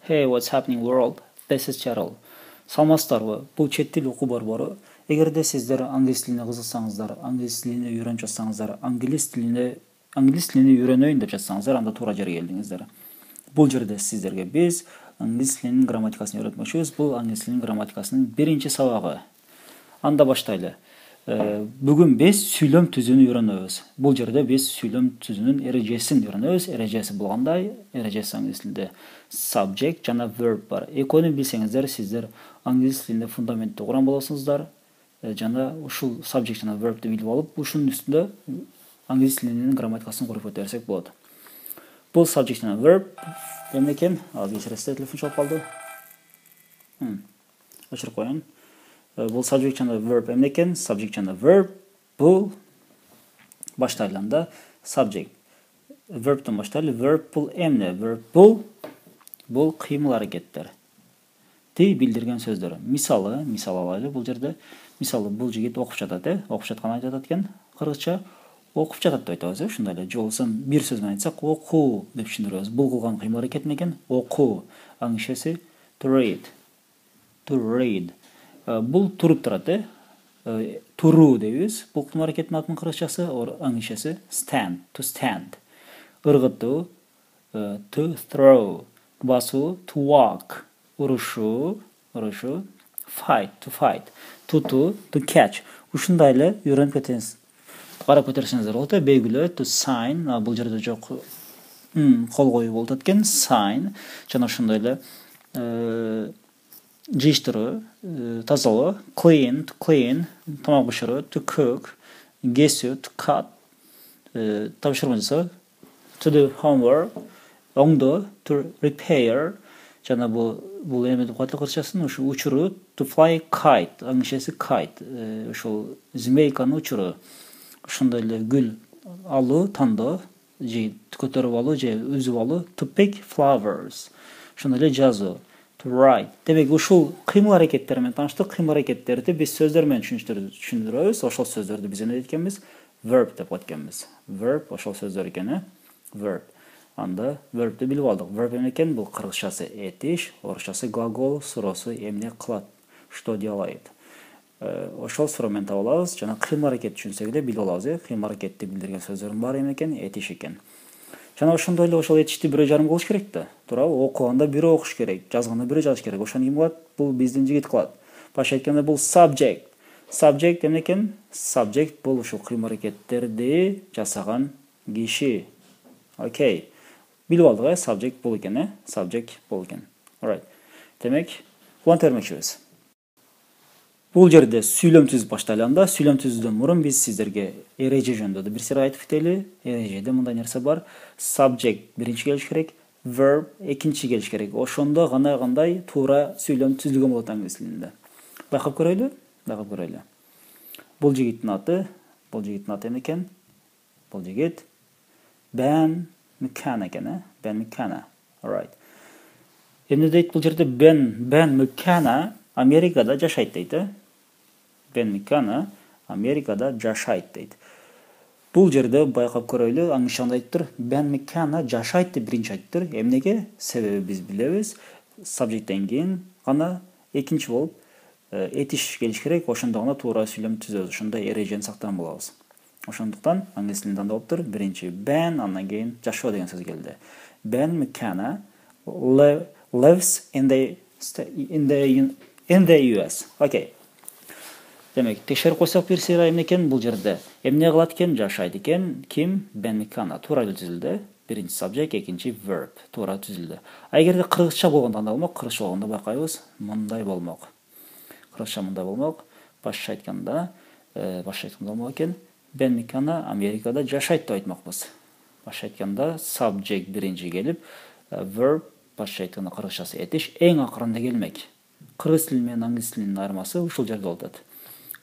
Hey, what's happening world? This is Cheryl. Саламатсыздарбы? Бул чет тил окуу борбору. Эгерде сиздер англис тилине кызыксаңыздар, англис тилине үйрөнүп жатсаңыздар, англис тилине үйрөнөйүн деп жатсаңыздар, анда туура жерге келдиңиздер. Бул жерде сиздерге биз англис тилинин грамматикасын үйрөтмөкчүбүз. Бул англис тилинин грамматикасынын биринчи сабагы. Анда баштайлы. Бүгүн биз сүйлөм түзүүнү үйрөнөбүз. Бул жерде биз сүйлөм түзүүнүн эрежесин үйрөнөбүз. Эрежеси болгондой, эрежеси англис тилинде subject жана verb бар. Экөөнү билсеңиздер, сиздер англис тилинде фундаментти курган болосуңуздар. Жана ушул subject жана verb'ти билип алып, ушунун үстүндө англис тилинин грамматикасын куруп өтө берсек болот. Бул subject жана verb эмне экен? Азыр кечиресиздер, телефон чалып калды. Өчүрүп коеюн. Бул subject жана verb эмне экен? Subject жана verb бул баштайланда subject verb'тен баштайлы. Verb бул эмне? Verb бул кыймыл аракеттер. Ти билдирген сөздөр. Мисалы алайлы бул жерде. Мисалы бул жигит окуп жатат, окуп жаткан айтып жатат экен. Кыргызча окуп жатат деп айтабыз, ушундай эле. Же болбосо бир сөз менен айтсак, окуу деп түшүндүрөбүз. Бул кылган кыймыл аракет эмне экен? Окуу. Англисчеси to read. To read. Бул туруп турат, туруу дейбиз. Бул кыймыл аракеттин атын кыргызчасы, англисчеси stand, to stand. Ыргытуу, to throw. Басуу, to walk. Урушуу, fight, to fight. Тутуу, to catch. Ушундай эле үйрөнүп кетсеңиз, карап өтөрсөңүздөр болот. Белгилөө, to sign. Бул жерде жок, кол коюу болуп экен, sign. Жана ошондой эле жыйыштыруу, тазалоо, clean, to clean, тамак бышыруу, to cook, кесүү, to cut, табышырма жасоо, to do homework, оңдоо, to repair, жана бул эме деп коет кыргызчасын, ушу учуруу, to fly kite, англисчеси kite, ушул змейканын учуру, ошондой эле гүл алуу, тандоо, же көтөрүп алуу, же үзүп алуу, to pick flowers, ошондой эле жазуу, to write. Демек ушул кыймыл аракеттер менен тааныштык. Кыймыл аракеттерди биз сөздөр менен түшүндүрөбүз. Ошол сөздөрдү биз эмне эткенбиз? Verb деп койгонбуз. Verb ошол сөздөр экен, verb. Анда verb'ти билип алдык. Verb эмне экен? Бул кыргызчасы этиш, орусчасы глагол, суроосу эмне кылат, что делает. Ошол суроо менен таап алабыз. Жана кыймыл аракет түшүнсөк эле билип алабыз, кыймыл аракетти билдирген сөздөрдүн баары эмне экен? Этиш экен. Жана ошондой эле ошол этишти бирөө жарым кылыш керек да. Туурабы? Окуганда бирөө окуш керек, жазганда бирөө жазыш керек. Ошону ким кылат? Бул биздин жигит кылат. Башка айтканда бул subject. Subject эмне экен? Subject бул ушул кыймыл аракеттерди жасаган киши. Окей. Билип алдык, subject бул экен, Subject бул экен. Alright. Демек, улантып бермекчибиз. Бул жерде сүйлөм түзүп баштайлы. Анда сүйлөм түзүүдөн мурун биз сиздерге эреже жөнүндө бир сыйра айтып кетели. Эрежеде мындай нерсе бар. Subject биринчи келиш керек, verb экинчи келиш керек. Ошондо гана кандай туура сүйлөм түзүлгөн болот англис тилинде. Байкап көрөлү. Бул жигиттин аты эмне экен? Бул жигит Ben McKenna экен, Ben McKenna. Alright. Эмне дейт бул жерде? Ben McKenna Америкада жашайт дейт, Ben McKenna Америкада жашайт дейт. Бул жерде байкап көрөлү, англисча айтыптыр. Ben McKenna жашайт деп биринчи айтыптыр. Эмнеге? Себеби биз билебиз, subjecттен кийин гана экинчи болуп этиш келиш керек. Ошондо гана туура сүйлөм түзөбүз. Ошондой эрежени сактаган болобуз. Ошондуктан англис тилинде андай болуптур. Биринчи Ben, андан кийин жашоо деген сөз келди. Ben McKenna lives in the US. Окей. Демек, текшерип койсок бир сыйра эмне экен? Бул жерде эмне кылат экен? Жашайт экен. Ким? Ben McKenna. Туура эле түзүлдү. Биринчи subject, экинчи verb. Туура түзүлдү. Эгерде кыргызча болгондо андай болмок. Кыргызча болгондо байкайбыз, мындай болмок. Кыргызча мындай болмок. Башка айтканда болмок экен. Ben McKenna Америкада жашайт деп айтмакпыз. Башка айтканда subject биринчи келип, verb башка айтканда кыргызчасы этиш эң акырында келмек. Кыргыз тили менен англис тилинин айырмасы ушул жерде болот.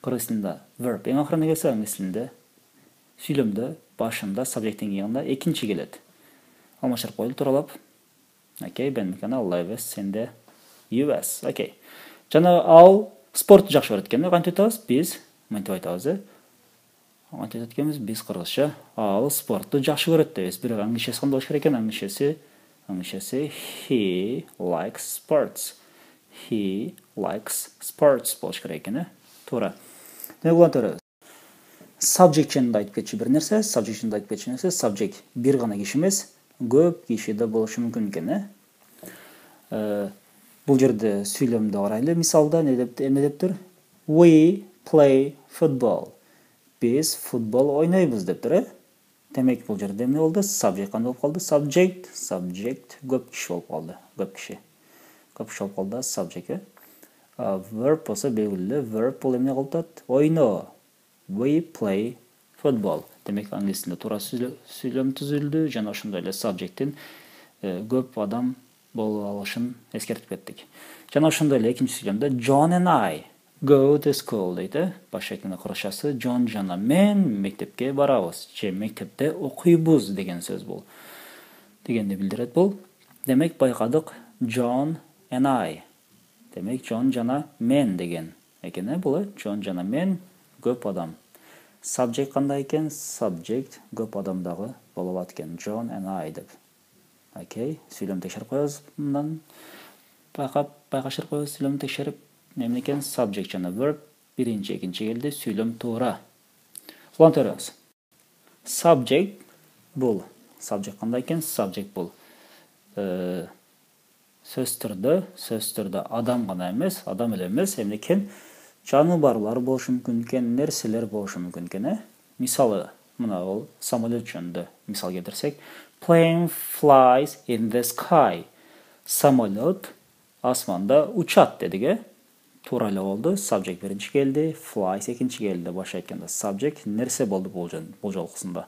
Кыргыз тилинде verb эң акырында келсе, англис тилинде сүйлөмдө башында subjecттен кийин экинчи келет. Алмаштырып коелу тууралап. Окей, Ben McKenna lives in the US. Окей. Жана ал спортту жакшы көрөт экен. Кантип айтабыз? Биз мынтип айтабыз, Антип өткенбиз биз кыргызча ал спортту жакшы көрөт дейбиз. Бирок англисчеси кандай болуш керек экен? Англисчеси Аңшысы he likes sports. He likes sports болуш керек экен, туура. Демек улантырабыз. Subject жөнүндө айтып кетчү бир нерсе, subject жөнүндө айтып кетчү нерсе, subject бир гана киши эмес, көп киши да болушу мүмкүн экен, Бул жерде сүйлөмдү карайлы. Мисалда эмне дептир? We play football. Биз футбол ойнойбуз дептир, Демек бул жерде эмне болду? Subject кандай болуп калды? Subject көп киши болуп калды. Көп киши болуп калды, subject. Verb болсо белгилүү. Verb бул эмне кылып атат? Ойно. We play football. Демек англис тилинде туура сүйлөм түзүлдү жана ошондой эле subject'ин көп адам болуп алышын эскертип кеттик. Жана ошондой эле экинчи сүйлөмдө John and I go to school дейт. Баш айтканда кыргызчасы John жана мен мектепке барабыз, же мектепте окуйбуз деген сөз бул. Дегенди билдирет бул. Демек байкадык John and I. Демек John жана мен деген экен, бул John жана мен көп адам. Subject кандай экен? Subject көп адам дагы болуп атат экен. John and I деп. Окей, сүйлөм текшерип коебуз. Мындан байкашырып коебуз, сүйлөм текшерип. Эмне экен? Subject жана verb биринчи, экинчи келди, сүйлөм туура. Улантырабыз. Subject бул. Subject кандай экен? Subject бул. Сөз түрдө адам гана эмес, адам эле эмес, эмне экен? Жаныбарлар болушу мүмкүн экен, нерселер болушу мүмкүн экен, Мисалы, мына бул самолет жөнүндө мисал келтирсек, plane flies in the sky. Самолет асманда учат дедик, Туура эле болду. Subject биринчи келди, flies экинчи келди. Баш айтканда subject нерсе болду бул жолкусунда.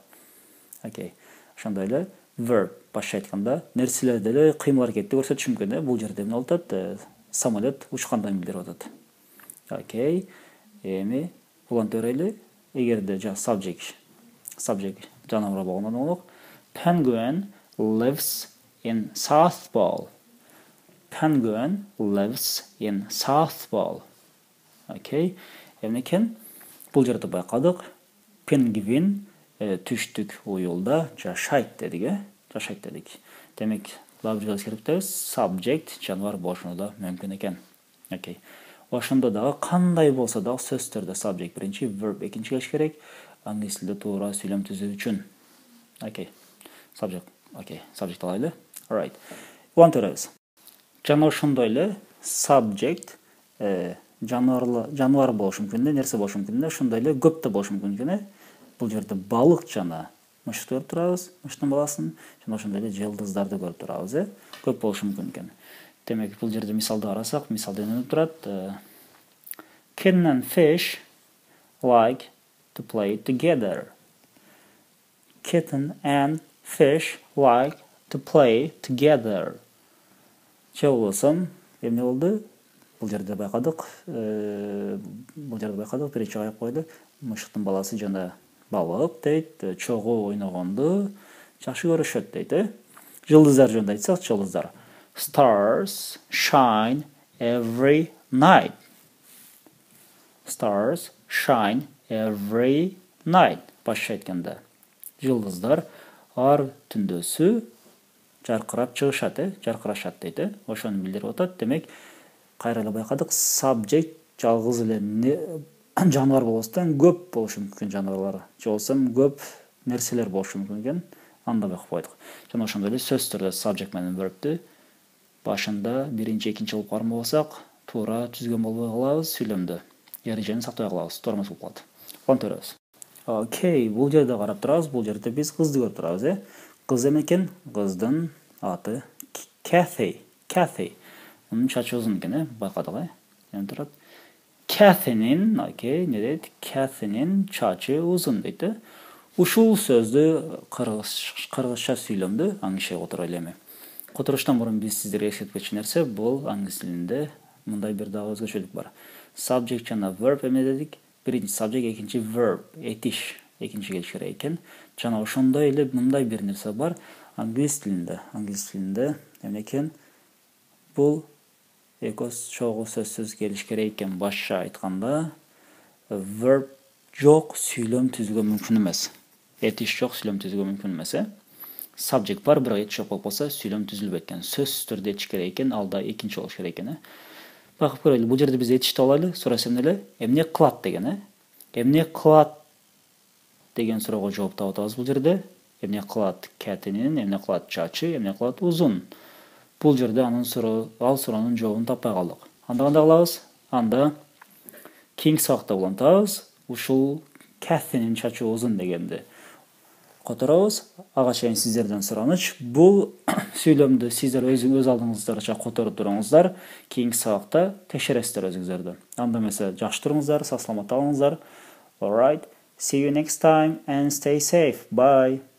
Окей. Ошондой эле verb баш айтканда нерселерди эле кыймыл аракетти көрсөтүшү мүмкүн, Бул жерде эмне болуп атат? Самолет учкандан билдирип атат. Окей. Эми улантып берели. Эгерде subject жаныбар болгондон улук. Penguin lives in South Pole. Penguin lives in South Pole. Окей. Эмне экен? Бул жерде байкадык. Пингвин түштүк уюлда жашайт дедик, Жашайт дедик. Демек, дагы бир эскертебиз. Subject жаныбар болушу да мүмкүн экен. Окей. Ошондо дагы кандай болсо дагы сөздөрдө subject биринчи, verb экинчи келиш керек. Англис тилде туура сүйлөм түзүү үчүн. Окей. Subject алайлы. Alright. Улантырабыз. Жана ошондой эле subject жаныбар болушу мүмкүн, нерсе болушу мүмкүн, ошондой эле көп да болушу мүмкүн экен. Бул жерде балык жана мышты көрүп турабыз, мыштын баласын, жана ошондой эле жылдыздарды көрүп турабыз, Көп болушу мүмкүн экен. Демек, бул жерде мисалды карасак, мисалда эмне турат? Kitten and fish like to play together. Kitten and fish like to play together. Че болсом, эмне болду? Бул жерде байкадык, биринчи аяк койду. Мышыктын баласы жана балык дейт, чогуу ойногонду жакшы көрүшөт дейт, Жылдыздар жөнүндө айтсак, жылдыздар. Stars shine every night. Stars shine every night. Баш айтканда, жылдыздар ар түндөсү жаркырап чыгышат, жаркырашат дейт, Ошону билдирип атат. Демек, кайра эле байкадык, subject жалгыз эле жаныбар болбостон көп болушу мүмкүн жаныбарлар. Же болсо көп нерселер болушу мүмкүн экен. Анда байкап койдук. Жана ошондой эле сөздөрдө subject менен verb'тү башында биринчи, экинчи кылып кармабасак, туура түзгөн болбой калабыз сүйлөмдө. Эрежени сактай калабыз, туура эмес болуп калат. Колтурабыз. Окей, бул жерде карап турабыз. Бул жерде биз кызды көрүп турабыз, Кыз эме экен? Кыздын аты Kathy. Унун чачы узун экен, байкадык, Эме турат? Kathy'nin, окей, не дейт? Kathy'nin чачы узун дейт. Ушул сөздү кыргызча сүйлөмдү аңышай отуруп элеми. Которуштан мурун биз сиздерге эскертип кетчү нерсе, бул англис тилинде мындай бир дагы өзгөчөлүк бар. Subject жана verb эмне дедик? Биринчи subject, экинчи verb, этиш, экинчи келиш керек экен. Жана ошондой эле мындай бир нерсе бар англис тилинде. Англис тилинде эмне экен? Бул экос чогуу сөзсүз келиш керек экен. Башка айтканда, verb жок, сүйлөм түзүүгө мүмкүн эмес. Этиш жок, сүйлөм түзүүгө мүмкүн эмес, subject бар, бірақ ет жоқ болып қалса, сөйлем түзіліп кеткен. Сөзсіз түрде ет керек екен, алда екінші болуш керек екен. Бақып көрелі, бұл жерде біз етішті алайлы, сұрасам неле? Эмне кылат деген, Эмне кылат деген сұрауға жауап табабыз бұл жерде. Эмне кылат кәтенин, эмне кылат чачы, эмне кылат узун. Бұл жерде анын ал суроонун жообун таппай калдык. Анда кандай кылабыз? Анда кийинки сабакта улантабыз. Ушул кәтенин чачы узун дегенди которобуз. Ага чейин сиздерден сураныч. Бул сүйлөмдү сиздер өз алдыңыздарча которуп туруңуздар. Кийинки сабакта текшересиздер өзүңүздөрдү. Анда эмесе жакшы туруңуздар, сак саламат болуңуздар. All right. See you next time and stay safe. Bye.